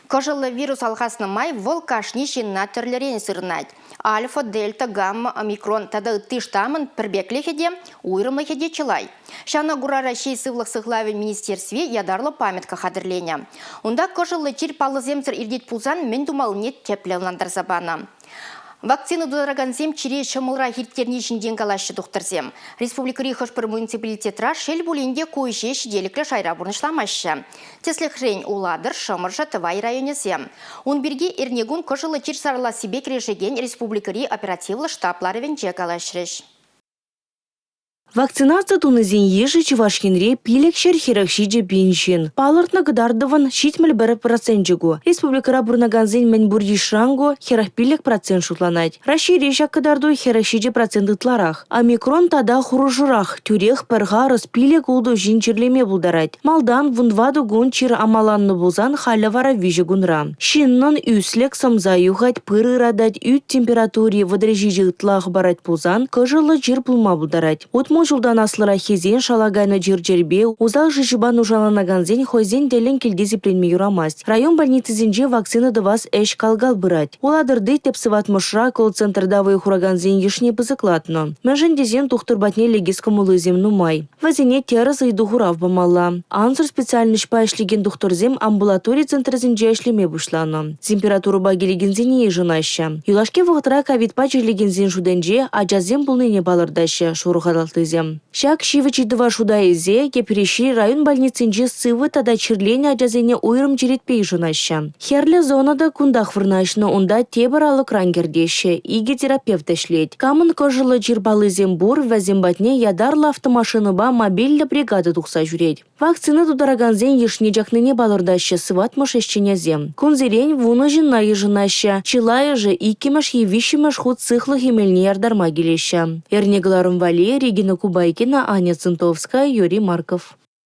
Кожылы вирус алғасны май вол кашни жинна түрлерен сырнать. Альфа, дельта, гамма, омикрон тады тыштамын пірбеклехеде, уйрымлыхеде чылай. Шана гурара шей сывлық сығлавы министерстве ядарлы памятка хадырлене. Онда кожылы чир палы земцір ирдет пулзан мен думалынет теплеландар забана. Вакцины дударагансем чире шамылра хирттерни жинден калашы доктырзем. Республика Рихошпыр муниципалитетра шел булинде койше шиделіклі шайра бұрнышламашы. Теслі хрень уладыр шамырша тывай районезем. Он берге эрнегун кожылы чир сарла себе крешеген республикари оперативлы штаплары венче калашрыш. Вакцинация тунызен еші Чувашкинре пилек шерхерахшиде беншин. Палыртна гдардыван шитмел 1%. Республикара бурнаганзен мен бурдишранго херах пилек процент шутланать. Расширеща гдарду херахшиде процент ытларах. Омикрон тада хуружурах. Тюрех перга распилек улду жинчерлеме булдарать. Малдан вунваду гун чир амаланны булзан халявара вижи гунра. Шиннан үслек самзаюхать пыры радать ют температуре водрежиже ытлах барать пулзан кыжылы жир пулма булдарать. Жылдан аслыра хезен шалагайны жир-жербе, узал жижибан ужаланаганзен хойзен делен келдези пленме юрамасть. Район больницызенже вакцина дывас эш калгал бырать. Уладырды тепсыват мышра колл-центрдавы хураганзен ешне пызыклатно. Мәжен дезен тухтырбатне легискому лызем нумай. Вазене тераз и духурав бамалла. Ансыр специальный шпа эшлеген тухтырзем амбулаторий центрзенже эшлеме бушлано. Температуру багелегензене ежынаща. Юлашке вғытра ковид-пач эшлегензен шуденже, ажазем булныне балырдаща шурухадалтызем. Шак шивычи два шуда изе, кепереши район больницинже сывы тада чирлене ажазене уйрым черетпей жынаща. Херле зонада кундах вырнашны онда тебір алы крангердеші, иге терапевт эшлет. Камын кожылы жирбалы зембур вәзембатне ядарлы автомашыныба мобильді бригада тухса жүрет. Вакцина тудараганзен ешне жакныне балырдаща сыватмыш эшченезем. Кунзерень вуны жынна ежынаща, чилайы же икимаш евишимаш худ цыхлы хемельне ярдарма келеща. Эрнегларым Валерий, Регина Кубайкина, Аня Центовская, Юрий Марков.